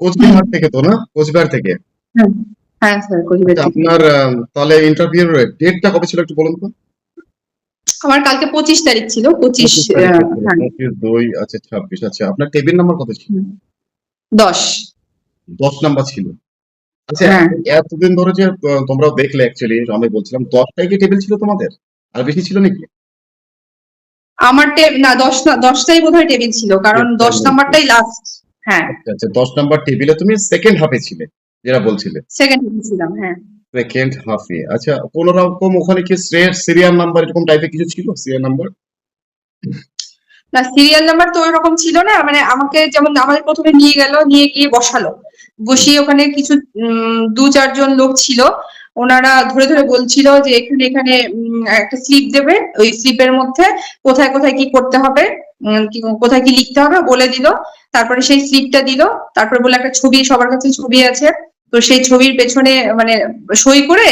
কোচবিহার থেকে তো না? কোচবিহার থেকে। হ্যাঁ হ্যাঁ স্যার, কোচবিহার আচ্ছা, থেকে। আপনার তাহলে ইন্টারভিউর ডেটটা কবে ছিল একটু বলুন তো? আমার কালকে 25 তারিখ ছিল, 25। 25 তারিখে ছিল। হ্যাঁ। 25, 2, আচ্ছা 26। আচ্ছা, আপনার টেবিল নাম্বার কত ছিল? 10। 10 নাম্বার ছিল। আচ্ছা, হ্যাঁ, এতদিন ধরে যে তোমরাও দেখলে অ্যাকচুয়ালি আমি বলছিলাম 10টাই কি টেবিল ছিল তোমাদের? আর বেশি ছিল নাকি? আমার না 10টাই বোধহয় টেবিল ছিল, কারণ 10 নাম্বারটাই লাস্ট। হ্যাঁ, আচ্ছা আচ্ছা, 10 নাম্বার টেবিলে তুমি সেকেন্ড হাফে ছিলে, যেটা বলছিলে। সেকেন্ড ছিলাম। হ্যাঁ। সেকেন্ড হাফে। আচ্ছা, কোন রকম ওখানে কি সিরিয়াল নাম্বার এরকম টাইপের কিছু ছিল? Serial number? না, সিরিয়াল নাম্বার তো ওই রকম ছিল না, মানে আমাকে যেমন আমাদের প্রথমে নিয়ে গেল, নিয়ে গিয়ে বসালো, বসিয়ে ওখানে কিছু 2-4 জন লোক ছিল। ওনারা ধরে ধরে বলছিল যে এখানে এখানে একটা স্লিপ দেবে, ওই স্লিপের মধ্যে কোথায় কোথায় কি করতে হবে, কোথায় কি লিখতে হবে বলে দিল। তারপরে সেই স্লিপটা দিল। তারপরে বলে একটা ছবি, সবার কাছে ছবি আছে, তো সেই ছবির পেছনে মানে সই করে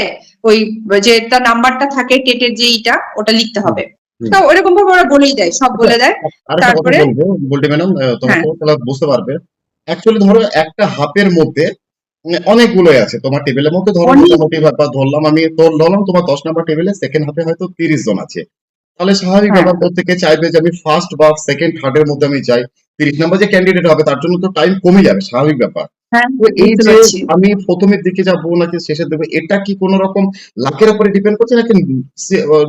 ওই যে তার নাম্বারটা থাকে টেটের যে ইটা, ওটা লিখতে হুম, হবে। হুম। তো ওরকম ভাবে ওরা বলেই দেয়, সব আচ্ছা, বলে দেয়। আরেকটা কথা তারপরে বলবো বলতে ম্যাডাম, হ্যাঁ, তোমাকে তাহলে বুঝতে পারবে। অ্যাকচুয়ালি ধরো একটা হাফের মধ্যে অনেকগুলোই আছে তোমার টেবিলের মধ্যে, ধরো অনেক। মোটামুটি ব্যাপার ধরলাম, আমি তো ধরলাম তোমার 10 নাম্বার টেবিলে সেকেন্ড হাফে হয়তো 30 জন আছে। তাহলে স্বাভাবিক হ্যাঁ, ব্যাপার, প্রত্যেকে চাইবে যে আমি ফার্স্ট বা সেকেন্ড থার্ডের মধ্যে আমি যাই। 30 নাম্বার যে ক্যান্ডিডেট হবে তার জন্য তো টাইম কমে যাবে, স্বাভাবিক ব্যাপার। হ্যাঁ, তো এই বুঝতে যে পারছি। আমি প্রথমের দিকে যাবো নাকি শেষের দিকে, এটা কি কোনো রকম লাকের উপরে ডিপেন্ড করছে নাকি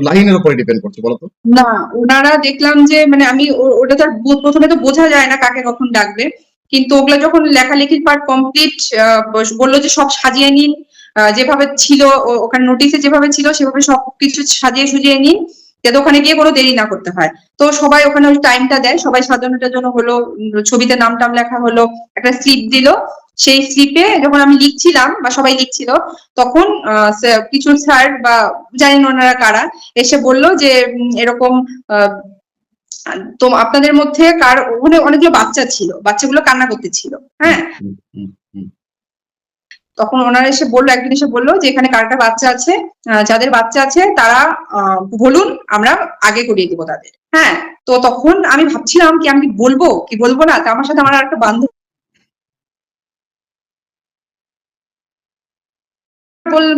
লাইনের উপরে ডিপেন্ড করছে বলতো? না, ওনারা দেখলাম যে মানে আমি ওটা তো আর প্রথমে তো বোঝা যায় না কাকে কখন ডাকবে, কিন্তু ওগুলা যখন লেখালেখির পার্ট কমপ্লিট, বললো যে সব সাজিয়ে নিন, যেভাবে ছিল ওখানে নোটিশে যেভাবে ছিল সেভাবে সবকিছু সাজিয়ে সুজিয়ে নিন, যাতে ওখানে গিয়ে কোনো দেরি না করতে হয়। তো সবাই ওখানে ওই টাইমটা দেয়, সবাই সাজানোটার জন্য হলো, ছবিতে নাম টাম লেখা হলো, একটা স্লিপ দিল। সেই স্লিপে যখন আমি লিখছিলাম বা সবাই লিখছিল, তখন কিছু স্যার বা জানি না ওনারা কারা, এসে বলল যে এরকম আহ, তো আপনাদের মধ্যে কার, ওখানে অনেকগুলো বাচ্চা ছিল, বাচ্চাগুলো কান্না করতেছিল। হুম, হ্যাঁ। হুম, হুম, হুম। তখন ওনারা এসে বললো, একজন এসে বললো যে এখানে কার কার বাচ্চা আছে, যাদের বাচ্চা আছে তারা বলুন, আমরা আগে করিয়ে দিব তাদের। হ্যাঁ। তো তখন আমি ভাবছিলাম কি আমি বলবো কি বলবো না, তো আমার সাথে আমার একটা বান্ধবী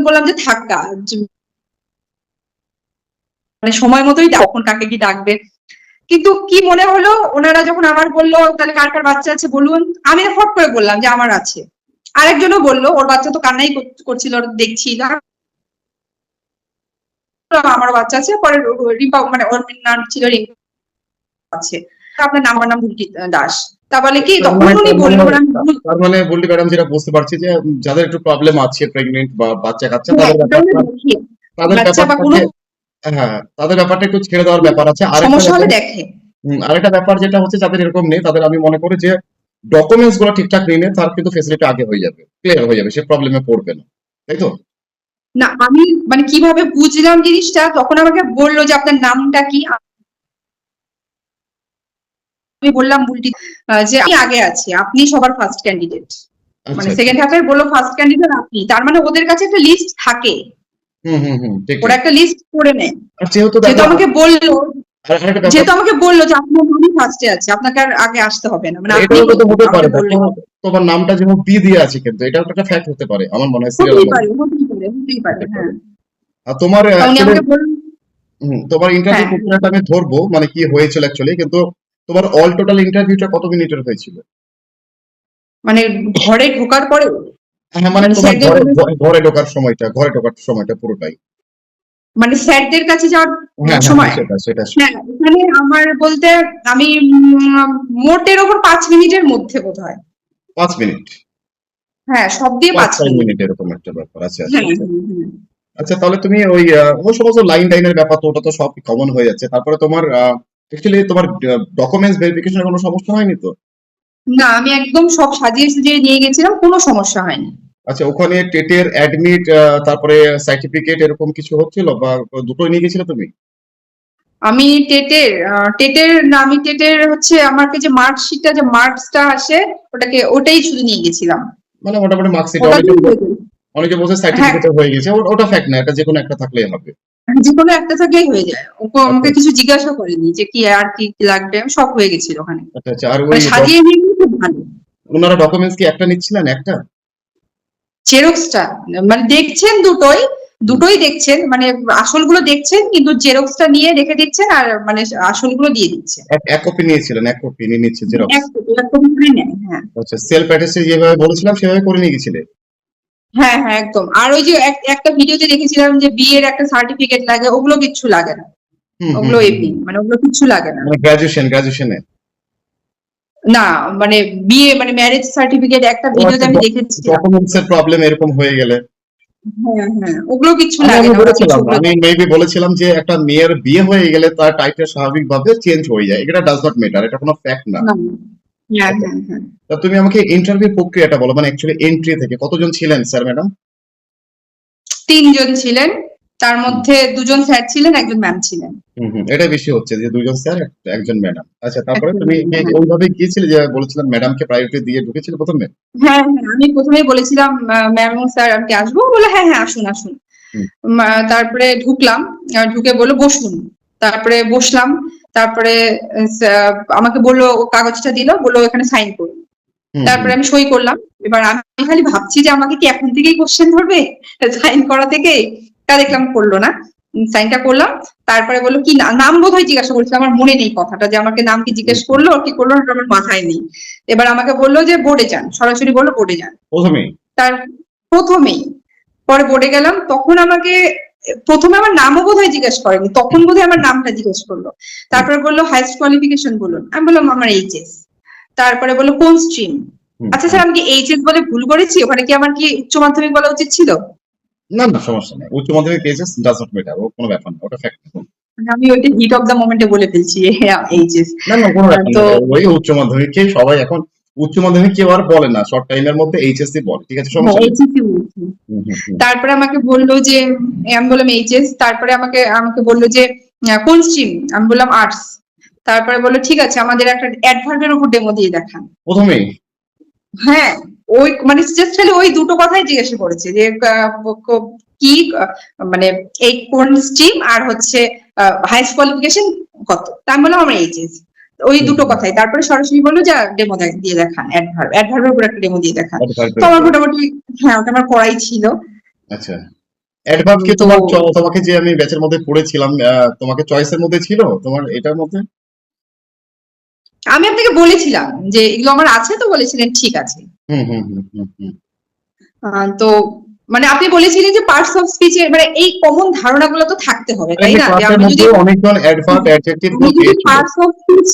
বললাম যে থাক্কা, মানে সময় মতোই কখন কাকে কি ডাকবে। কিন্তু কি মনে হলো, ওনারা যখন আমার বললো তাহলে কার কার বাচ্চা আছে বলুন, আমি ফট করে বললাম যে আমার আছে। আরেকজনও বললো ওর বাচ্চা তো কান্নাই করছিল, দেখছি না, আমারও বাচ্চা আছে। পরে রিম্পা, মানে ওর নাম ছিল রিম্পা আছে, আপনার নাম্বার নাম বুলটি দাস। তা বলে কি, তার তখন মানে উনি তার মানে বললো, মানে তার মানে বললি ম্যাডাম, যেটা বুঝতে পারছি যে যাদের একটু প্রবলেম আছে, প্রেগনেন্ট বা বাচ্চা কাচ্চা, হ্যাঁ, তাদের ব্যাপারটা, তাদের বাচ্চা বা কোনো ব্যাপারটাকে, হ্যাঁ তাদের ব্যাপারটা একটু ছেড়ে দেওয়ার ব্যাপার আছে। আরেকটা সমস্যা ব্যাপার, হলে দেখে। আরেকটা ব্যাপার যেটা হচ্ছে যাদের এরকম নেই তাদের আমি মনে করি যে ডকুমেন্টস গুলো ঠিকঠাক নিলে তার কিন্তু ফেসিলিটি আগে হয়ে যাবে, ক্লিয়ার হয়ে যাবে, সে প্রবলেমে পড়বে না, তাই তো? না, আমি মানে কিভাবে বুঝলাম জিনিসটা, তখন আমাকে বললো যে আপনার নামটা কি। আমি বললাম বুলটি, যে আমি আগে আছি, আপনি সবার ফার্স্ট ক্যান্ডিডেট। আচ্ছা মানে আচ্ছা। সেকেন্ড হাফের বললো ফার্স্ট ক্যান্ডিডেট আপনি, তার মানে ওদের কাছে একটা লিস্ট থাকে, হুম হুম হুম, ঠিক ওরা ঠিক। একটা লিস্ট করে নেয়। আর যেহেতু যেহেতু দেখো, আমাকে বললো, আরেকটা ব্যাপার, যেহেতু আমাকে বললো যে আপনার নামই ফার্স্টে আছে, আপনাকে আর আগে আসতে হবে না, মানে আপনি এটাও কিন্তু প্রথম হতে পারে, আমাকে দেখো বললেন। তোমার নামটা যেমন বি দিয়ে আছে, কিন্তু এটাও একটা ফ্যাক্ট হতে পারে আমার মনে হয়, সিরিয়াল হতেই নাম্বার পারে, হতেই পারে, হতেই পারে। হতে হ্যাঁ। পারে। আর তোমার তা উনি অ্যাকচুয়ালি, আমাকে বললেন। তোমার ইন্টারভিউ হ্যাঁ, প্রক্রিয়াটা আমি ধরবো, মানে কি হয়েছিল অ্যাকচুয়ালি, কিন্তু তোমার অল টোটাল ইন্টারভিউটা কত মিনিটের হয়েছিল? মানে ঘরে ঢোকার পরে, হ্যাঁ, মানে তোমার স্যারদের ঘরে রুমে, ঘরে ঢোকার সময়টা পুরোটাই। মানে স্যারদের কাছে যাওয়ার হ্যাঁ হ্যাঁ হ্যাঁ, সময়। সেটা। হ্যাঁ, এখানে আমার বলতে আমি মোটের ওপর 5 মিনিটের মধ্যে বোধ হয়। 5 মিনিট, হ্যাঁ, সব দিয়ে 5 পাঁচ 6 মিনিট মিনিট এরকম একটা ব্যাপার। আচ্ছা আচ্ছা হ্যাঁ, আচ্ছা। হ্যাঁ, হ্যাঁ। আচ্ছা, তাহলে তুমি ওই ওই সমস্ত লাইন টাইনের ব্যাপার তো ওটা তো সব কমন হয়ে যাচ্ছে। তারপরে তোমার অ্যাকচুয়ালি তোমার ডকুমেন্টস ভেরিফিকেশনের কোনো সমস্যা হয়নি তো? না, আমি একদম সব সাজিয়ে সুজিয়ে নিয়ে গেছিলাম, কোনো সমস্যা হয়নি। আচ্ছা, ওখানে টেটের অ্যাডমিট, তারপরে সার্টিফিকেট এরকম কিছু হচ্ছিল বা দুটোই নিয়ে গেছিলে তুমি? আমি টেটের না, আমি টেটের হচ্ছে আমাকে যে মার্কশিটটা, যে মার্কসটা আসে, ওটাই শুধু নিয়ে গেছিলাম। মানে মোটামুটি মার্কশিট, ওটা অনেকে দিয়ে হয়ে গেল। অনেকে বলছে হ্যাঁ, সার্টিফিকেটে হয়ে গেছে, ওটা ফ্যাক্ট না, এটা যে কোনো একটা থাকলেই হবে। যেকোনো একটা থাকলেই হয়ে যায়। আচ্ছা আমাকে কিছু জিজ্ঞাসা করেনি যে কি আর কি কি লাগবে, সব হয়ে গেছিল ওখানে। আচ্ছা আচ্ছা। আর ওই মানে সাজিয়ে নিয়ে গেলে খুব ভালো। ওনারা ডকুমেন্টস কি একটা নিচ্ছিলেন একটা? জেরক্সটা মানে দেখছেন দুটোই দেখছেন, মানে আসলগুলো দেখছেন কিন্তু জেরক্সটা নিয়ে রেখে দিচ্ছেন আর মানে আসলগুলো দিয়ে দিচ্ছেন। এক কপি নিয়েছিলেন, এক কপি নিয়ে নিচ্ছে জেরক্স। এক কপি করে নেন, হ্যাঁ। আচ্ছা, সেলফ অ্যাটেস্টে যেভাবে বলেছিলাম সেভাবে করে নিয়ে গেছিলে? হ্যাঁ হ্যাঁ একদম। আর ওই যে একটা ভিডিওতে দেখেছিলাম যে বিয়ের একটা সার্টিফিকেট লাগে, ওগুলো কিচ্ছু লাগে না, হুম হুম ওগুলো হুম এমনি হুম। মানে ওগুলো কিচ্ছু লাগে না। মানে গ্রাজুয়েশনে? না মানে বিয়ে মানে ম্যারেজ সার্টিফিকেট একটা ও ভিডিওতে আচ্ছা, আমি দেখেছিলাম। ডকুমেন্টস এর প্রবলেম এরকম হয়ে গেলে হ্যাঁ হ্যাঁ ওগুলো কিচ্ছু আমি লাগে আমি না, ওরা কিছু বলেছিলাম, ওগুলো আমি মেবি বলেছিলাম যে একটা মেয়ের বিয়ে হয়ে গেলে তার টাইটেল স্বাভাবিকভাবে চেঞ্জ হয়ে যায়, এটা ডাজ নট ম্যাটার, এটা কোনো ফ্যাক্ট না। না। হ্যাঁ আচ্ছা, হ্যাঁ হ্যাঁ। তা তুমি আমাকে ইন্টারভিউ প্রক্রিয়াটা বলো, মানে অ্যাকচুয়ালি এন্ট্রি থেকে কতজন ছিলেন স্যার ম্যাডাম? 3 জন ছিলেন, তার মধ্যে 2 জন স্যার ছিলেন, একজন ম্যাম ছিলেন। হুম হুম, এটা বেশি হচ্ছে যে দুজন স্যার একজন ম্যাডাম। আচ্ছা, তারপরে একজন তুমি ম্যাম, হ্যাঁ। ওইভাবে গিয়েছিলে যে বলেছিলাম ম্যাডামকে প্রায়োরিটি দিয়ে ঢুকেছিলে প্রথমে? হ্যাঁ হ্যাঁ আমি প্রথমেই বলেছিলাম ম্যাম এবং স্যার আমি কি আসবো, বলে হ্যাঁ হ্যাঁ আসুন আসুন। হুম তারপরে ঢুকলাম, ঢুকে বললো বসুন, তারপরে বসলাম। তারপরে আমাকে বললো, ও কাগজটা দিল, বললো এখানে সাইন করুন। হুম হুম তারপরে আমি সই করলাম। এবার আমি খালি ভাবছি যে আমাকে কি এখন থেকেই কোশ্চেন ধরবে সাইন করা থেকে, তা দেখলাম করলো না। সাইনটা করলাম। তারপরে বললো কি নাম বোধহয় জিজ্ঞাসা করছিল, আমার মনে নেই কথাটা, যে আমাকে নাম কি জিজ্ঞেস হুম, করলো কি করলো ওটা আমার মাথায় নেই। এবার আমাকে বললো যে বোর্ডে যান, সরাসরি বললো বোর্ডে যান। প্রথমেই? তার প্রথমেই। পরে বোর্ডে গেলাম, তখন আমাকে প্রথমে আমার নামও বোধহয় জিজ্ঞেস করেনি, তখন বোধহয় আমার নামটা জিজ্ঞেস করলো। হুম তারপরে বললো হাইস্ট কোয়ালিফিকেশন বলুন, আমি বললাম আমার এইচএস। তারপরে বললো কোন স্ট্রিম। হুম আচ্ছা হুম। স্যার আমি কি এইচএস বলে ভুল করেছি, ওখানে কি আমার কি উচ্চ মাধ্যমিক বলা উচিত ছিল? না না, সমস্যা নেই, উচ্চ মাধ্যমিক এইচএস ডাজ নট ম্যাটার, ও কোনো ব্যাপার না, ওটা ফ্যাক্ট। মানে আমি ওইটা হিট অফ দা মোমেন্টে বলে ফেলছি এইচএস। না না, কোনো ব্যাপার তো না, ওই উচ্চ মাধ্যমিককে সবাই এখন উচ্চ মাধ্যমিক কেউ আর বলে না, শর্ট টাইমের মধ্যে এইচএসসি বলে, ঠিক আছে, হ্যাঁ সমস্যা নেই। এইচএসই বলছি। হুম হুম হুম তারপরে আমাকে বললো যে আমি বললাম এইচএস। তারপরে আমাকে আমাকে বললো যে কোন স্ট্রিম, আমি বললাম আর্টস। তারপরে বললো ঠিক আছে আমাদের একটা অ্যাডভার্বের উপর ডেমো দিয়ে দেখান। প্রথমেই? হ্যাঁ ওই মানে জাস্ট খালি ওই দুটো কথাই জিজ্ঞাসা করেছে যে কি মানে এই কোন স্ট্রিম আর হচ্ছে হাইস্ট কোয়ালিফিকেশন কত, তা আমি বললাম আমার এইচএস। ওই হুম দুটো হুম, কথাই। তারপরে সরাসরি বললো যে ডেমো দিয়ে দেখান, অ্যাডভার্বের উপর একটা ডেমো দিয়ে দেখান। তো অ্যাডভার্বের আমার উপর? মোটামুটি হ্যাঁ ওটা আমার করাই ছিল। আচ্ছা, অ্যাডভার্ব কি তো তোমার তোমাকে যে আমি ব্যাচের মধ্যে পড়েছিলাম, তোমাকে চয়েসের মধ্যে ছিল তোমার এটার মধ্যে? আমি আপনাকে বলেছিলাম যে এগুলো আমার আছে, তো বলেছিলেন ঠিক আছে। হুম হুম হুম হুম হুম। তো মানে আপনি বলেছিলেন যে পার্টস অফ স্পিচ এর মানে এই কমন ধারণাগুলো তো থাকতে হবে, তাই এমনি না? যে ক্লাসের আমি যদি মধ্যে অনেকজন অ্যাডভার্ব অ্যাডজেক্টিভ আমি গুলো যদি দিয়েছিল। পার্টস অফ স্পিচ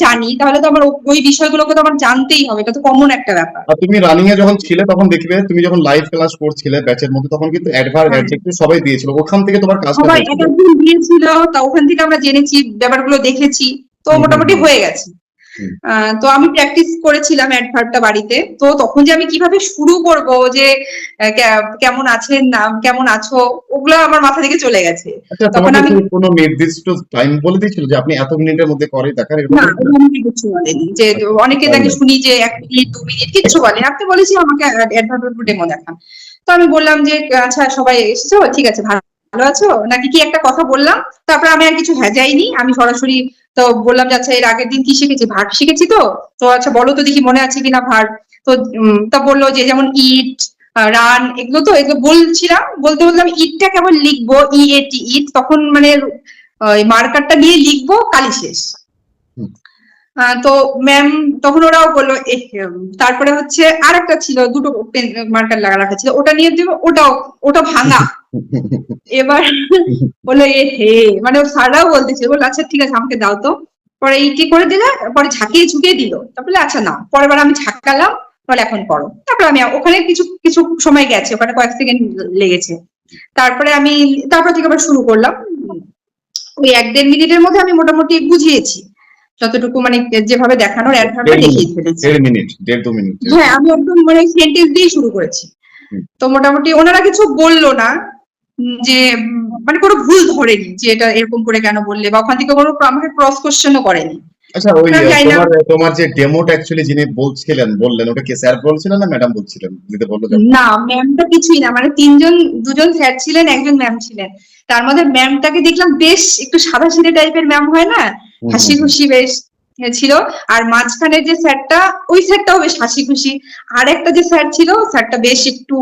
জানি, তাহলে তো আমার ওই বিষয়গুলোকে তো আমার জানতেই হবে, এটা তো কমন একটা ব্যাপার। আর তুমি রানিং এ যখন ছিলে তখন দেখবে, তুমি যখন লাইভ ক্লাস করছিলে ব্যাচের মধ্যে তখন কিন্তু অ্যাডভার্ব হ্যাঁ অ্যাডজেক্টিভ সবাই দিয়েছিল, ওখান থেকে তোমার কাজটা সবাই এক হয়েছিল। একদিন দিয়েছিল, তা ওখান থেকে আমরা জেনেছি, ব্যাপারগুলো দেখেছি, তো হুম হুম মোটামুটি হুম হয়ে গেছে। হুম। তো আমি প্র্যাকটিস করেছিলাম অ্যাডভার্বটা বাড়িতে, তো তখন যে আমি কিভাবে শুরু করব, যে কেমন আছেন, নাম কেমন আছো, ওগুলো আমার মাথা থেকে চলে গেছে। আচ্ছা, তখন তোমাকে আমি কি কোনো নির্দিষ্ট টাইম বলে দিয়েছিল যে আপনি এত মিনিটের মধ্যে করে দেখান, এরকম না বলেছিল? ওটা আমাকে কিছু বলেনি, যে আচ্ছা, অনেকে তাই তাকে না? শুনি যে 1 মিনিট 2 মিনিট কিচ্ছু বলেনি, আপনি বলেছি আমাকে অ্যাডভার্টাইজ ডেমো দেখান। তো আমি বললাম যে আচ্ছা সবাই এসেছো, ঠিক আছে, ভালো আছো নাকি কি একটা কথা বললাম। তারপরে আমি আর কিছু যাইনি, আমি সরাসরি তো বললাম যে আচ্ছা এর আগের দিন কি শিখেছি, ভার্ব শিখেছি। তো তো আচ্ছা বলো তো দেখি মনে আছে কিনা ভার্ব। তো তা বললো যে যেমন ইট, রান, এগুলো তো এগুলো বলছিলাম, বলতে বললাম ইটটা কেবল লিখবো ইএটি ইট, তখন মানে ওই মার্কারটা নিয়ে লিখবো কালি শেষ। হুম। তো ম্যাম তখন ওরাও বললো তারপরে হচ্ছে আর একটা ছিল, দুটো মার্কার লাগা রাখা ছিল, ওটা নিয়ে দিব, ওটা ভাঙা। এবার বললো হে, মানে স্যাররাও বলতেছিল, বললো আচ্ছা ঠিক আছে আমাকে দাও তো। পরে এইটি করে দিলে, পরে ঝাঁকিয়ে ঝুঁকিয়ে দিল, তারপরে আচ্ছা না, পরের বার আমি ঝাঁকালাম, বলে এখন করো। তারপরে আমি ওখানে কিছু কিছু সময় গেছে, ওখানে কয়েক সেকেন্ড লেগেছে। তারপরে আমি তারপর থেকে আবার শুরু করলাম। ওই 1-1.5 মিনিটের মধ্যে আমি মোটামুটি বুঝিয়েছি, যতটুকু মানে যেভাবে দেখানোর অ্যাডভার্বটা 1.5 মিনিট? দেখিয়ে ফেলেছি। 1.5 মিনিট, 1.5-2 মিনিট হ্যাঁ এরকম? আমি একদম মানে সেন্টেন্স দিয়ে শুরু করেছি। হুম। তো মোটামুটি ওনারা কিছু বললো না, যে মানে কোনো ভুল ধরেনি যে এটা এরকম করে কেন বললে, বা ওখান থেকে কোনো আমাকে ক্রস কোশ্চেনও করেনি। আচ্ছা, ওই আমি জানি না, তোমার যে ডেমোটা অ্যাকচুয়ালি যিনি বললেন ওটা কি স্যার বলছিলেন না ম্যাডাম বলছিলেন, দিতে বললো যখন? না ম্যামটা কিছুই না, মানে 2জন স্যার ছিলেন, একজন ম্যাম ছিলেন। তার মধ্যে ম্যামটাকে দেখলাম বেশ একটু সাদা সিধে টাইপের ম্যাম হয় না, হুম হুম হাসি হুম খুশি বেশ। ছিল। আর মাঝখানে যে স্যারটা, ওই স্যারটাও বেশ হাসি খুশি। আর একটা যে স্যার ছিল, স্যারটা বেশ একটু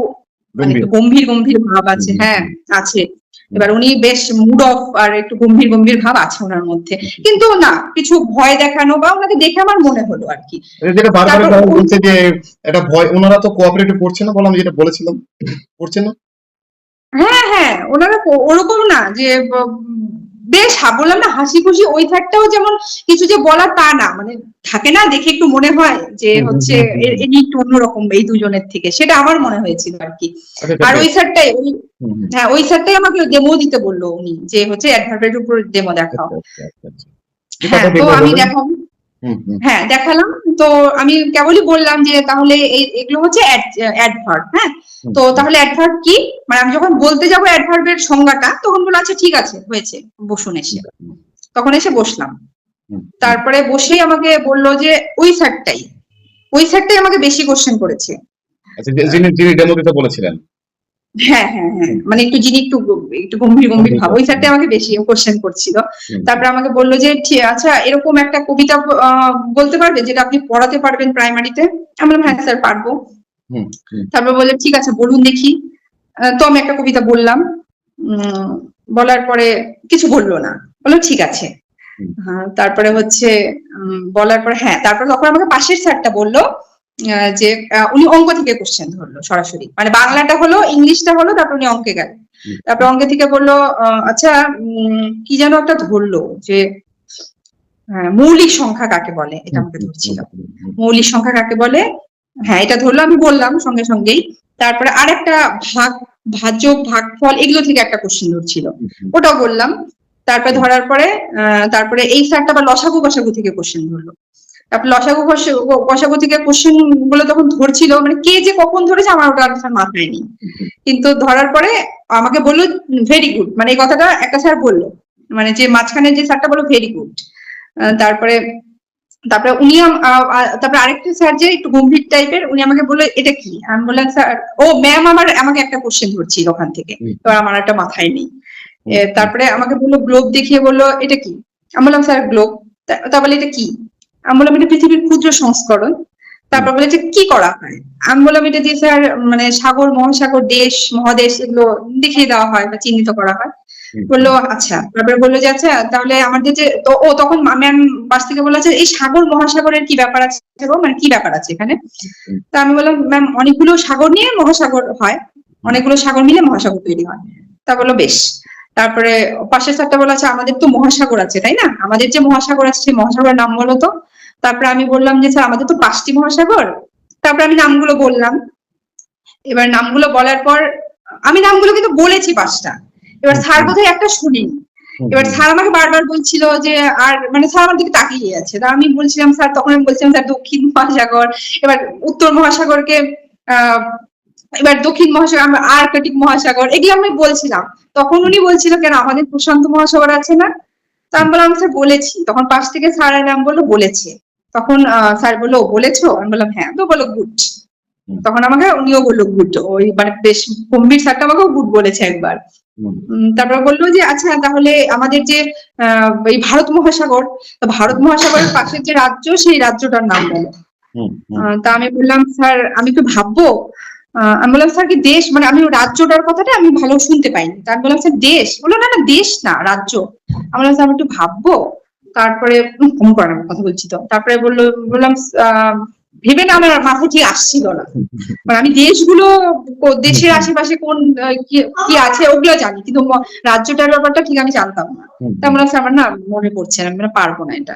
মানে গম্ভীর। একটু গম্ভীর গম্ভীর ভাব হুম, আছে, হুম, হ্যাঁ হুম, আছে। হুম, এবার উনি বেশ মুড অফ আর একটু গম্ভীর গম্ভীর ভাব আছে ওনার মধ্যে, হুম, হুম। কিন্তু না কিছু ভয় দেখানো বা ওনাকে দেখে আমার মনে হলো আর কি। এই যেটা বারবার তারপর বলছে যে এটা ভয়, ওনারা তো কোঅপারেটিভ করছে না, বলে আমি যেটা বলেছিলাম করছে না। হ্যাঁ হ্যাঁ, ওনারা ওরকম না যে বেশ বললাম না হাসি খুশি। ওই স্যারটাও যেমন কিছু যে বলা তা না, মানে থাকে না দেখে একটু মনে হয় যে হুম, হুম, হচ্ছে হুম, হুম, হুম। এনি একটু অন্যরকম এই দুজনের থেকে, সেটা আমার মনে হয়েছিল আর কি। আচ্ছা, এটা আর ওই বেশ। স্যারটাই হুম, হুম। হ্যাঁ, ওই স্যারটাই আমাকে ডেমো দিতে বললো উনি, যে হচ্ছে অ্যাডভার্বের উপর ডেমো দেখাও। আচ্ছা, আচ্ছা, আচ্ছা, আচ্ছা। কি হ্যাঁ, কথা তো দেখবো আমি বলুন? দেখাবো। হুম, হুম, হ্যাঁ, দেখালাম। তো আমি কেবলই বললাম যে তাহলে এগুলো হচ্ছে অ্যাডভার্ব, হ্যাঁ। হুম, তো হুম, তাহলে অ্যাডভার্ব কি, মানে আমি যখন বলতে যাবো অ্যাডভার্বের সংজ্ঞাটা, তখন বললো আচ্ছা ঠিক আছে হয়েছে, বসুন এসে। হুম, তখন এসে বসলাম। হুম, হুম। তারপরে বসেই আমাকে বললো যে ওই স্যারটাই ওই স্যারটাই আমাকে বেশি কোশ্চেন করেছে। আচ্ছা, যিনি যিনি ডেমো দিতে বলেছিলেন। হ্যাঁ হ্যাঁ হ্যাঁ, হুম, মানে একটু যিনি একটু একটু গম্ভীর গম্ভীর গম্ভীর ভাব, ওই টাইপের। স্যারটাই আমাকে বেশি কোশ্চেন করছিল। হুম, হুম, তারপরে আমাকে বললো যে আচ্ছা এরকম একটা কবিতা বলতে পারবে যেটা আপনি পড়াতে পারবেন প্রাইমারিতে। আমি বললাম হ্যাঁ স্যার পারবো। হুম, হুম, তারপর বললেন ঠিক আছে বলুন দেখি। তো আমি একটা কবিতা বললাম। উম, বলার পরে কিছু বললো না, বললো ঠিক আছে। হুম, তারপরে হচ্ছে বলার পর হ্যাঁ, তারপর তখন আমাকে পাশের স্যারটা বললো যে উনি অঙ্ক থেকে কোশ্চেন ধরলো সরাসরি, মানে বাংলাটা হলো ইংলিশটা হলো, তারপর উনি অঙ্কে গেলেন। হুম, তারপর হুম, অঙ্কে থেকে বললো আচ্ছা কি যেন একটা ধরলো যে মৌলিক সংখ্যা কাকে বলে, এটা হুম, আমাকে হুম, ধরছিল। হুম, হুম, হুম, মৌলিক সংখ্যা কাকে বলে, হ্যাঁ এটা ধরলো, আমি বললাম সঙ্গে সঙ্গেই। তারপরে আরেকটা ভাগ, ভাজক, ভাগফল এগুলো থেকে একটা কোশ্চেন ধরছিল, হুম, হুম, ওটাও বললাম। তারপরে হুম, ধরার পরে তারপরে এই স্যারটা আবার লসাগু গসাগু থেকে কোশ্চেন ধরলো। তারপর লসাগু গসাগু থেকে কোশ্চেন গুলো তখন ধরছিল, মানে কে যে কখন ধরেছে আমার ওটা আর মাথায় নেই। হুম, কিন্তু ধরার পরে আমাকে বললো ভেরি গুড, মানে এই কথাটা একটা স্যার বললো, মানে যে মাঝখানে যে স্যারটা বললো ভেরি গুড। তারপরে তারপরে উনি তারপরে আরেকটা স্যার যে একটু গম্ভীর টাইপের, উনি আমাকে বললো এটা কি। আমি বললাম স্যার, ও ম্যাম আমাকে একটা কোশ্চেন ধরছিল ওখান থেকে, হুম, এবার আমার একটা মাথায় নেই। হুম, হুম, তারপরে আমাকে বললো গ্লোব দেখিয়ে বললো এটা কি। আমি বললাম স্যার গ্লোব। তা বলে এটা কি। আমি বললাম এটা পৃথিবীর ক্ষুদ্র সংস্করণ। হুম, তারপর বলে যে কি করা হয়। আমি বললাম এটা দিয়ে স্যার মানে সাগর মহাসাগর দেশ মহাদেশ এগুলো দেখিয়ে দেওয়া হয় বা চিহ্নিত করা হয়। হুম, বললো হুম, আচ্ছা, তারপরে বললো যে আচ্ছা তাহলে আমাদের যে তো ও তখন ম্যাম পাশ থেকে বললো যে এই সাগর মহাসাগরের কি ব্যাপার আছে গো? মানে কি ব্যাপার আছে এখানে। হুম, তা আমি বললাম ম্যাম অনেকগুলো সাগর নিয়ে মহাসাগর হয়, হুম, অনেকগুলো সাগর মিলে মহাসাগর তৈরি হয়। তা বললো বেশ। তারপরে পাশের স্যারটা বলা আছে আমাদের তো মহাসাগর আছে তাই না, আমাদের যে মহাসাগর আছে সেই মহাসাগরের নাম বলো তো। তারপরে আমি বললাম যে স্যার আমাদের তো 5টি মহাসাগর। তারপরে আমি নামগুলো বললাম। এবার নামগুলো বলার পর আমি নামগুলো কিন্তু বলেছি 5টা। এবার হুম, স্যার হুম, বোধহয় একটা শুনিনি। হুম, এবার হুম, স্যার আমাকে বারবার বলছিল যে আর মানে স্যার আমার দিকে তাকিয়ে আছে, তা আমি বলছিলাম স্যার, তখন আমি বলছিলাম স্যার দক্ষিণ মহাসাগর, এবার উত্তর মহাসাগরকে আহ এবার দক্ষিণ মহাসাগর, আমরা আর্কটিক মহাসাগর এগুলো আমি বলছিলাম। তখন উনি বলছিল কেন আমাদের প্রশান্ত মহাসাগর আছে না। তো আমি বললাম স্যার বলেছি। তখন পাশ থেকে স্যার নাম বললো বলেছে। তখন স্যার বললো বলেছো, আমি বললাম হ্যাঁ, তো বললো গুড। হুম, তখন আমাকে উনিও বললো গুড, ওই মানে বেশ গম্ভীর স্যারটা আমাকেও গুড বলেছে একবার। হুম, তারপর বললো যে আচ্ছা তাহলে আমাদের যে এই ভারত মহাসাগর, তো ভারত মহাসাগরের পাশের যে রাজ্য সেই রাজ্যটার নাম বলো। হুম, হুম, তা আমি বললাম স্যার আমি একটু ভাববো। আমি বললাম স্যার কি দেশ, মানে আমি রাজ্যটার কথাটা আমি ভালো শুনতে পাইনি। তা আমি বললাম স্যার দেশ, বললো না না দেশ না রাজ্য। আমি বললাম স্যার আমি একটু ভাববো। তারপরে ফোন করেন কথা বলছি তো, তারপরে বললাম আহ ভেবে না আমার মাথায় ঠিক আসছিল না। মানে আমি দেশগুলো হুম, দেশের হুম, আশেপাশে কোন কি কি আছে ওগুলো জানি, কিন্তু রাজ্যটার ব্যাপারটা ঠিক আমি জানতাম না। হুম, তা বললাম স্যার আমার না মনে পড়ছে না, আমি পারবো না এটা।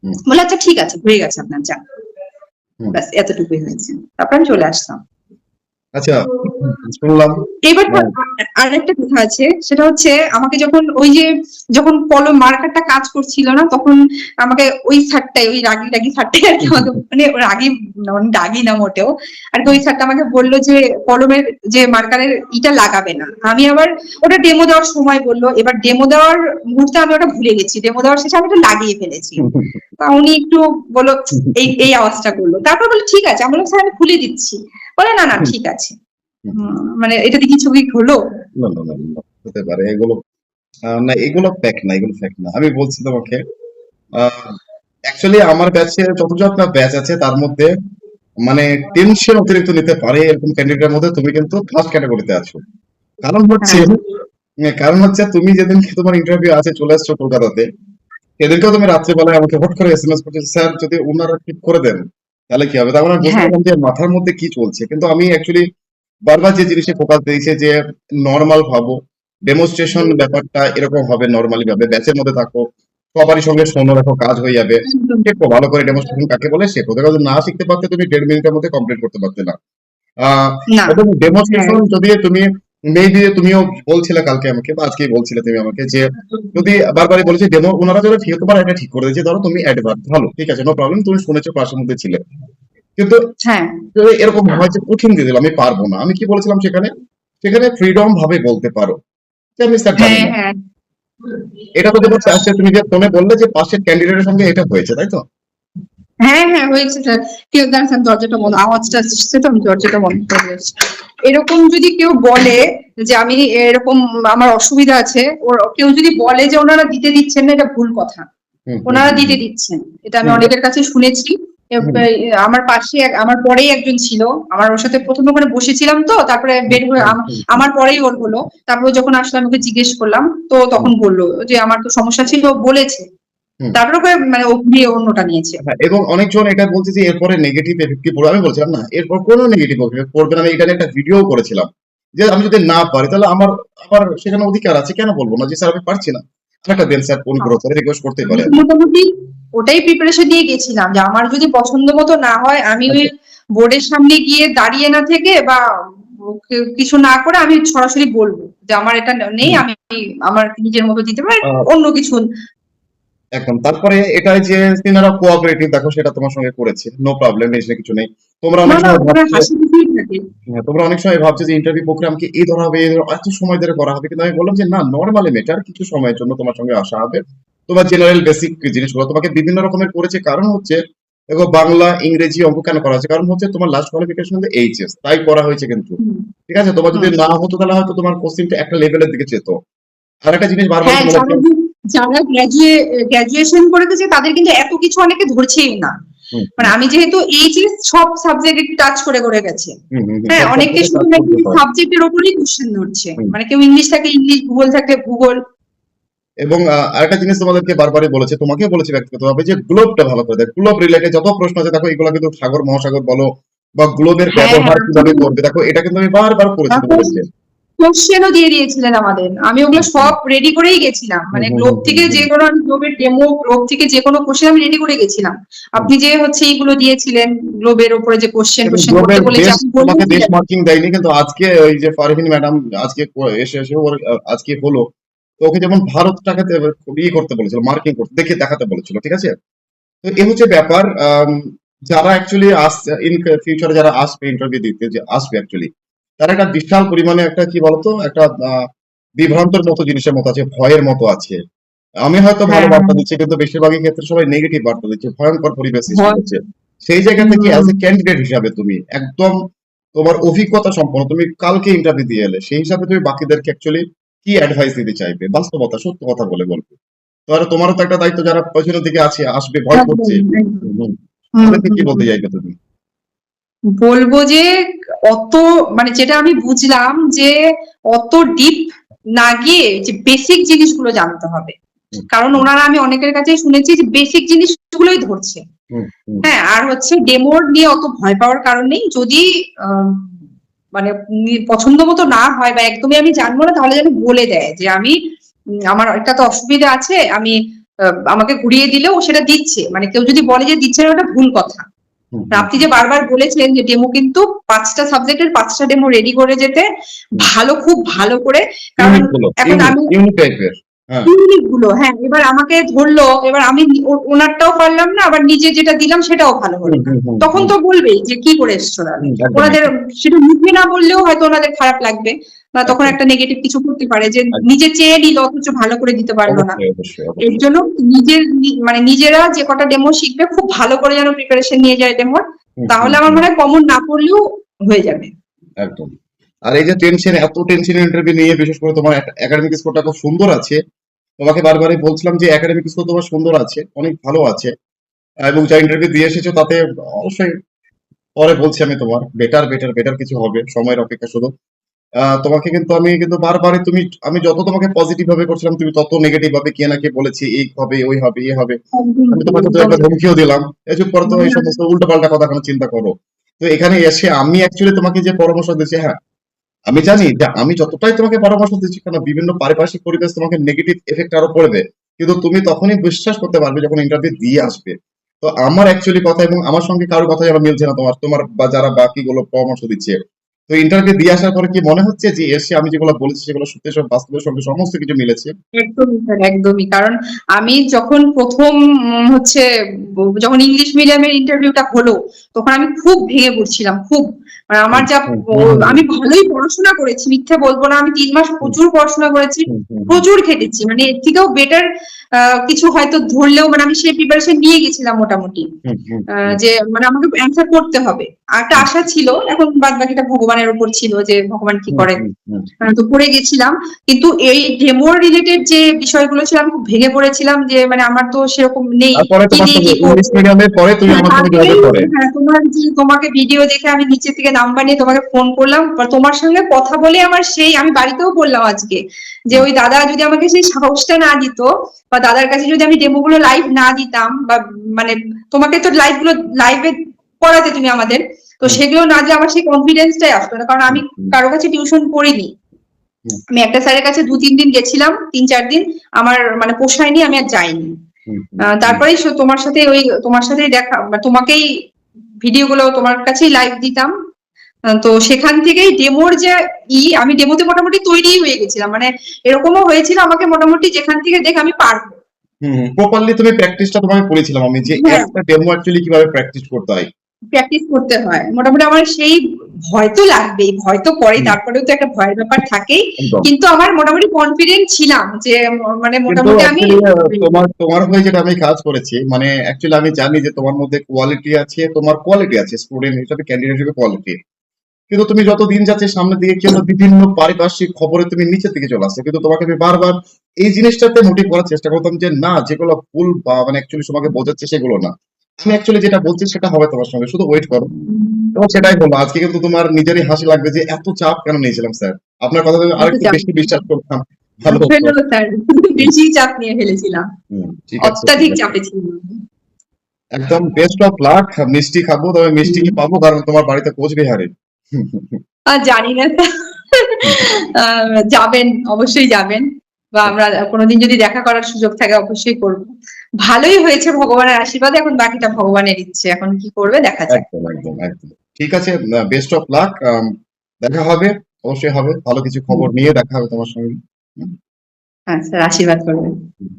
হুম, বলে আচ্ছা ঠিক আছে হয়ে গেছে আপনার যান। হুম। ব্যাস এতটুকুই হয়েছে, তারপর আমি চলে আসলাম। আচ্ছা, শুনলাম। এবার হ্যাঁ, আর একটা কথা আছে, সেটা হচ্ছে আমাকে যখন ওই যে যখন কলম মার্কারটা কাজ করছিল না, তখন আমাকে ওই স্যারটাই, ওই রাগি রাগি স্যারটাই আর কি আমাকে, মানে রাগি মানে রাগি না মোটেও আর কি, ওই স্যারটা আমাকে বললো যে কলমের যে মার্কারের ইটা লাগাবে না। আমি আবার ওটা ডেমো দেওয়ার সময় বললো, এবার ডেমো দেওয়ার মুহূর্তে আমি ওটা ভুলে গেছি, ডেমো দেওয়ার শেষে আমি ওটা লাগিয়ে ফেলেছি। তা উনি একটু বললো এই এই আওয়াজটা করলো, তারপর বললো ঠিক আছে। আমি বললাম স্যার আমি খুলে দিচ্ছি। বলে না না ঠিক আছে। মানে এটা দিয়ে কিছু কি হলো। না, না, না, না, হতে পারে এগুলো। না, এগুলো ফ্যাক্ট না, এগুলো ফ্যাক্ট না। আমি বলছি তোমাকে, আহ, অ্যাকচুয়ালি আমার ব্যাচে যতটা ব্যাচ আছে তার মধ্যে মানে টেনশন অতিরিক্ত নিতে পারে এরকম ক্যান্ডিডেটের মধ্যে তুমি কিন্তু ফার্স্ট ক্যাটাগরিতে আছো। কারণ হচ্ছে হ্যাঁ তুমি যেদিনকে তোমার ইন্টারভিউ আছে চলে আসছো কলকাতাতে, সেদিনকেও তুমি রাত্রিবেলায় আমাকে হট করে এসএমএস করছো, স্যার যদি ওনারা ঠিক করে দেন তাহলে কি হবে? তার মানে আমি বুঝতে হ্যাঁ পারলাম যে মাথার মধ্যে কি চলছে। কিন্তু আমি অ্যাকচুয়ালি বারবার যে জিনিসে ফোকাস দিয়েছে যে নর্মাল ভাবো, ডেমনস্ট্রেশন ব্যাপারটা এরকম হবে নর্মালি ভাবে, ব্যাচের মধ্যে থাকো, সবারই সঙ্গে শোনো, দেখো কাজ হয়ে যাবে। একদম। শেখো ভালো করে ডেমনস্ট্রেশন কাকে বলে শেখো। দেখো যদি না শিখতে পারতে তুমি 1.5 মিনিটের মধ্যে কমপ্লিট করতে পারতে না। আহ না এবং হ্যাঁ ডেমনস্ট্রেশন যদি তুমি মেবি তুমিও বলছিলে কালকে আমাকে বা আজকেই বলছিলে তুমি আমাকে যে যদি বারবারই বলেছি ডেমো ওনারা যদি ঠিক তোমার এটা ঠিক করে দিয়েছে, ধরো তুমি অ্যাডভান্স ভালো ঠিক আছে নো প্রবলেম, তুমি শুনেছো ক্লাসের মধ্যে ছিলে, কিন্তু হ্যাঁ যদি এরকম হয় যে কঠিন দিয়ে দিল আমি পারবো না, আমি কি বলেছিলাম সেখানে? সেখানে ফ্রিডম ভাবে বলতে পারো যে আমি স্যার জানি হ্যাঁ না। হ্যাঁ এটা তো দেখো আসছে তুমি যে ফোনে বললে যে পাশের ক্যান্ডিডেটের সঙ্গে এটা হয়েছে, তাই তো? হ্যাঁ হ্যাঁ হয়েছে স্যার। কেউ দাঁড়ান দরজাটা বন্ধ, আওয়াজটা আসছে তো আমি দরজাটা বন্ধ করে দিয়েছি। এরকম যদি কেউ বলে যে আমি এরকম আমার অসুবিধা আছে, কেউ যদি বলে যে ওনারা দিতে দিচ্ছেন না, এটা ভুল কথা। হুম হুম ওনারা হুম দিতে দিচ্ছেন, এটা আমি হুম অনেকের কাছে শুনেছি। হুম আমার পাশে আমার পরেই একজন ছিল, আমার ওর সাথে প্রথমে ওখানে বসেছিলাম, তো তারপরে বের হয়ে হুম হুম হুম আমার পরেই ওর হলো। তারপরে যখন আসলে আমি ওকে জিজ্ঞেস করলাম, তো হুম তখন বললো যে আমার তো সমস্যা ছিল, বলেছে। হুম। তারপরে ওকে মানে ও গিয়ে অন্যটা নিয়েছে। হ্যাঁ, এবং অনেকজন এটা বলছে যে এরপরে নেগেটিভ এফেক্ট কি পড়বে। আমি বলছিলাম না, এরপর কোনো নেগেটিভ এফেক্ট পড়বে না। আমি এটা নিয়ে একটা ভিডিও করেছিলাম যে আমি যদি না পারি তাহলে আমার আমার সেখানে অধিকার আছে, কেন বলবো না যে স্যার আমি পারছি না, একটা দেন স্যার অনুগ্রহ করে রিকোয়েস্ট করতেই আমি পারে। তো মোটামুটি ওটাই প্রিপারেশন নিয়ে গেছিলাম যে আমার যদি পছন্দ মতো না হয়, আমি ওই আচ্ছা, বোর্ডের সামনে গিয়ে দাঁড়িয়ে না থেকে বা কিছু না করে আমি সরাসরি বলবো যে আমার এটা নেই, হুম, আমি আমার নিজের মতো দিতে পারি, আহ, অন্য কিছু। একদম। তারপরে এটাই যে সিনারা কোঅপারেটিভ, দেখো সেটা তোমার সঙ্গে করেছে, নো প্রবলেম, এসে কিছু নেই। তোমরা না অনেক না সময় ওখানে ভাবছো, হাসি খুশিই থাকে। হ্যাঁ, তোমরা অনেক সময় ভাবছো যে ইন্টারভিউ প্রোগ্রাম কি এই ধরা হবে, এত সময় ধরে করা হবে, কিন্তু আমি বললাম যে না, নর্মালি মেটার কিছু সময়ের জন্য তোমার সঙ্গে আসা হবে। তোমার জেনারেল বেসিক জিনিসগুলো তোমাকে বিভিন্ন রকমের করেছে, কারণ হচ্ছে দেখো বাংলা ইংরেজি অঙ্ক কেন করা হয়েছে, কারণ হচ্ছে তোমার লাস্ট কোয়ালিফিকেশন হচ্ছে এইচএস, তাই করা হয়েছে কিন্তু। হুম, ঠিক আছে, তোমার যদি হুম। না হতো তাহলে হয়তো তোমার কোশ্চেনটা একটা লেভেলের দিকে যেত। আর একটা জিনিস বারবার হ্যাঁ, মনে রাখবে। যারা গ্রাজুয়েশন করে গেছে তাদের কিন্তু এত কিছু অনেকে ধরছেই না। হুম মানে আমি যেহেতু এইচএস সব সাবজেক্ট টাচ করে করে গেছে। হুম হুম হুম, হ্যাঁ, সব অনেকে সাবজেক্টে শুধু কাজ নাকি করতে হয়। সাবজেক্টের উপরই কোশ্চেন ধরছে, হুম। মানে কেউ ইংলিশ থাকে ইংলিশ, ভূগোল থাকে ভূগোল। এবং আরেকটা জিনিস তোমাদেরকে বারবারই বলেছে, তোমাকে বলেছে ব্যক্তিগতভাবে যে গ্লোবটা ভালো করে দেখ, গ্লোব রিলেটেড যত প্রশ্ন আছে দেখো এগুলো কিন্তু সাগর মহাসাগর বলো বা গ্লোবের হ্যাঁ ব্যবহার হ্যাঁ কিভাবে করবে, দেখো এটা কিন্তু আমি বারবার করেছি তোমাদেরকে। কোশ্চেনও দিয়ে দিয়েছিলেন আমাদের, আমি ওগুলো হুম সব রেডি করেই গেছিলাম, হুম মানে হুম গ্লোব হুম হুম থেকে যে হুম। কোনো, আমি গ্লোবের ডেমো, গ্লোব থেকে যে কোনো কোশ্চেন আমি রেডি করে গেছিলাম। হুম। আপনি যে হচ্ছে এইগুলো দিয়েছিলেন গ্লোবের উপরে যে কোশ্চেন কিন্তু কোশ্চেন করতে গ্লোবের বলেছে, দেশ আপনি তোমাকে দেশ বলবেন। মার্কিং দেয়নি, কিন্তু আজকে ওই যে ফারহিন ম্যাডাম আজকে এসে এসে ওর আজকে হলো, তো ওকে যেমন ভারতটাকে ইয়ে করতে বলেছিল, মার্কিং করতে দেখে দেখাতে বলেছিল, ঠিক আছে? তো এই হচ্ছে ব্যাপার। যারা অ্যাকচুয়ালি আসছে ইন ফিউচারে, যারা আসবে ইন্টারভিউ দিতে, যে আসবে অ্যাকচুয়ালি, তার একটা বিশাল পরিমাণে একটা কি বলতো একটা বিভ্রান্তর মতো জিনিসের মতো আছে, ভয়ের মতো আছে। আমি হয়তো ভালো হ্যাঁ বার্তা দিচ্ছি, কিন্তু বেশিরভাগই ক্ষেত্রে সবাই নেগেটিভ বার্তা দিচ্ছে, ভয়ঙ্কর পরিবেশ সৃষ্টি ভয়। করছে। সেই জায়গা থেকে হুম, অ্যাজ এ ক্যান্ডিডেট হিসাবে তুমি একদম তোমার অভিজ্ঞতা সম্পন্ন, তুমি কালকে ইন্টারভিউ দিয়ে এলে, সেই হিসাবে তুমি বাকিদেরকে অ্যাকচুয়ালি কি অ্যাডভাইস দিতে চাইবে, বাস্তবতা সত্য কথা বলে বলবে। তাহলে তোমারও তো একটা দায়িত্ব, যারা পেছনের দিকে আছে আসবে ভয় একদম করছে, একদম। হুম, হুম তাদেরকে হুম কি বলতে হুম। চাইবে তুমি? বলবো যে অত, মানে যেটা আমি বুঝলাম যে অত ডিপ না গিয়ে যে বেসিক জিনিসগুলো জানতে হবে। হুম কারণ ওনারা, আমি অনেকের কাছেই শুনেছি যে বেসিক জিনিসগুলোই ধরছে। হুম হুম হ্যাঁ, আর হচ্ছে ডেমোর নিয়ে অত ভয় পাওয়ার কারণ নেই। যদি আম, মানে পছন্দ মতো না হয় বা একদমই আমি জানবো না, তাহলে যেন বলে দেয় যে আমি আমার একটা তো অসুবিধা আছে, আমি আমাকে ঘুরিয়ে দিলেও সেটা দিচ্ছে, মানে কেউ যদি বলে যে দিচ্ছে না, ওটা ভুল কথা। হুম হুম আপনি যে বারবার বলেছিলেন যে ডেমো কিন্তু 5টা সাবজেক্টের 5টা ডেমো রেডি করে যেতে, হুম। ভালো, খুব ভালো করে। কারণ ইউনিক গুলো, এখন ইউনিক আমি ইউনিক টাইপের। হ্যাঁ। ইউনিক গুলো, হ্যাঁ, এবার আমাকে ধরলো, এবার আমি ওনারটাও পারলাম না, আবার নিজে যেটা দিলাম সেটাও ভালো হুম হলো না, হুম হুম তখন হুম তো বলবেই যে কি করে এসছো তাহলে। হুম, একদম ওনাদের একদম সেটা মুখে না বললেও হয়তো ওনাদের খারাপ লাগবে, বা তখন একদম একটা নেগেটিভ কিছু করতে পারে যে একদম। নিজে চেয়ে নিল অথচ ভালো করে দিতে পারলো না। অবশ্যই অবশ্যই এর অবশ্যই। জন্য মানে নিজেরা যে কটা ডেমো শিখবে খুব ভালো করে যেন প্রিপারেশন নিয়ে যায় ডেমোর, হুম হুম তাহলে আমার হুম, মনে হয় কমন না পড়লেও হয়ে যাবে। একদম। আর এই যে টেনশন, এত টেনশন ইন্টারভিউ নিয়ে, বিশেষ করে তোমার একাডেমিক স্কোরটা খুব সুন্দর আছে, তোমাকে বারবারই বলছিলাম যে একাডেমিক স্কোর তোমার সুন্দর আছে, অনেক ভালো আছে, এবং যা ইন্টারভিউ দিয়ে এসেছো তাতে অবশ্যই পরে বলছি আমি তোমার বেটার কিছু হবে, সময়ের অপেক্ষা শুধু। তোমাকে কিন্তু আমি কিন্তু বারবারই আমি যত তোমাকে পজিটিভ ভাবে করছিলাম তুমি তত নেগেটিভ ভাবে কে না কে বলেছি এই হবে ওই হবে এ হবে। একদম আমি তোমাকে তো একদম। একটা ধমকিও দিলাম, এই চুপ করো তো, এই সমস্ত উল্টোপাল্টা কথা কেন চিন্তা করো। তো এখানে এসে আমি অ্যাকচুয়ালি তোমাকে যে পরামর্শ দিচ্ছি, হ্যাঁ আমি জানি যে আমি যতটাই তোমাকে পরামর্শ দিচ্ছি কেন বিভিন্ন পারিপার্শ্বিক পরিবেশ তোমাকে নেগেটিভ এফেক্ট আরো পড়বে, কিন্তু তুমি তখনই বিশ্বাস করতে পারবে যখন ইন্টারভিউ দিয়ে আসবে। তো আমার অ্যাকচুয়ালি কথা এবং আমার সঙ্গে কারোর কথা যেন মিলছে না তোমার তোমার বা যারা বাকিগুলো পরামর্শ দিচ্ছে। তো ইন্টারভিউ দিয়ে আসার পরে কি মনে হচ্ছে যে এসে আমি যেগুলো বলেছি সেগুলো সত্যি সব বাস্তবের সঙ্গে সমস্ত কিছু মিলেছে? একদমই স্যার, একদমই। কারণ আমি যখন প্রথম হচ্ছে যখন ইংলিশ মিডিয়ামের ইন্টারভিউটা হলো, তখন আমি খুব ভেঙে পড়ছিলাম, খুব। মানে আমার হুম, যা হুম, হুম, হুম, আমি ভালোই পড়াশোনা করেছি, মিথ্যে বলবো না, আমি 3 মাস হুম, প্রচুর পড়াশোনা করেছি, হুম, হুম, হুম, প্রচুর খেটেছি। মানে এর থেকেও বেটার কিছু হয়তো ধরলেও মানে আমি সেই প্রিপারেশন নিয়ে গেছিলাম মোটামুটি। হুম, হুম, হুম, যে মানে আমাকে অ্যান্সার করতে হবে। আর একটা আশা ছিল, এখন বাদ বাকিটা ভগবানের উপর ছিল যে ভগবান কি হুম, করে। হুম, হুম। তো পড়ে গেছিলাম। কিন্তু এই ডেমোর রিলেটেড যে বিষয়গুলো ছিল আমি খুব ভেঙে পড়েছিলাম যে মানে আমার তো সেরকম নেই, তারপরে কি তোমার নিয়ে সঙ্গে কি ইংলিশ করবো। মিডিয়ামের পরে তুমি হ্যাঁ, আমার সঙ্গে তারপরেই যোগাযোগ করে। হ্যাঁ, তোমাকে ভিডিও দেখে আমি নিচে থেকে নাম্বার নিয়ে তোমাকে ফোন করলাম। তোমার সঙ্গে কথা বলে আমার সেই আমি বাড়িতেও বললাম আজকে যে হুম, ওই দাদা যদি আমাকে সেই সাহসটা না দিত, বা দাদার কাছে যদি আমি ডেমো গুলো লাইভ না দিতাম, বা মানে তোমাকে তো লাইভে করাতে তুমি আমাদের, তো হুম, সেগুলো না দিলে আমার সেই কনফিডেন্সটাই আসতো না। কারণ আমি হুম, কারো কাছে টিউশন পড়িনি। হুম, আমি একটা স্যারের কাছে 2-3 দিন গেছিলাম, 3-4 দিন। আমার মানে পোষায়নি, আমি আর যাইনি। হুম, হুম, হুম। তারপরেই তোমার সাথেই দেখা, বা তোমাকেই ভিডিও গুলো তোমার কাছেই লাইভ দিতাম। তো সেখান থেকেই ডেমোর যে আমি ডেমোতে মোটামুটি তৈরি হয়ে গেছিলাম। মানে এরকমও হয়েছিল আমাকে মোটামুটি যেখান থেকে দেখ আমি পারবো। প্রপারলি তুমি প্র্যাকটিসটা তোমাকে করেছিলাম আমি যে হ্যাঁ, একটা ডেমো অ্যাকচুয়ালি কিভাবে প্র্যাকটিস করতে হয়। প্র্যাকটিস করতে হয় মোটামুটি। আমার সেই ভয় তো লাগবেই, ভয় তো পরে, হুম, তারপরেও তো একটা ভয়ের ব্যাপার থাকেই। একদম। কিন্তু আমার মোটামুটি কনফিডেন্ট ছিলাম যে মানে কিন্তু মোটামুটি আমি অ্যাকচুয়ালি তোমার তোমার হয়ে যেটা আমি কাজ করেছি, মানে অ্যাকচুয়ালি আমি জানি যে তোমার মধ্যে কোয়ালিটি আছে, তোমার কোয়ালিটি আছে স্টুডেন্ট হিসেবে, ক্যান্ডিডেট হিসেবে কোয়ালিটি। কিন্তু তুমি যত দিন যাচ্ছে সামনের দিকে কি হলো, বিভিন্ন পারিপার্শ্বিক খবরে তুমি নিচের দিকে চলে আসছো। কিন্তু তোমাকে আমি বারবার এই জিনিসটাতে মোটিভ করার চেষ্টা করতাম যে না, যেগুলো ভুল বা মানে অ্যাকচুয়ালি তোমাকে বোঝাচ্ছে সেগুলো না, আমি অ্যাকচুয়ালি যেটা বলছি সেটা হবে তোমার সঙ্গে, শুধু ওয়েট করো। এবং সেটাই বলবো আজকে, কিন্তু তোমার নিজেরই হাসি লাগবে যে এত চাপ কেন নিয়েছিলাম স্যার। আপনার কথা যদি একটু আরেকটু চাপ, বেশি বিশ্বাস করতাম ভালো হতো। আসলেও স্যার হুম, বেশি চাপ নিয়ে ফেলেছিলাম, হুম, ঠিক আছে ঠিক অত্যাধিক আছে। চাপে ছিলাম। একদম বেস্ট অফ লাক। মিষ্টি খাবো, তবে মিষ্টি কি পাবো, কারণ তোমার বাড়িতে কোচবিহারে। হুম, হুম, হুম, আর জানি না স্যার। হুম, যাবেন, অবশ্যই যাবেন, বা হুম। আমরা কোনোদিন যদি দেখা করার সুযোগ থাকে অবশ্যই করব। ভালোই হয়েছে ভগবানের আশীর্বাদে, এখন বাকিটা ভগবানের ইচ্ছে, এখন কি করবে দেখা যাক। একদম একদম একদম। ঠিক আছে, বেস্ট অফ লাক। দেখা হবে, অবশ্যই হবে, ভালো কিছু খবর হুম, নিয়ে দেখা হবে তোমার সঙ্গে। হুম, হ্যাঁ স্যার, আশীর্বাদ করবেন। হুম।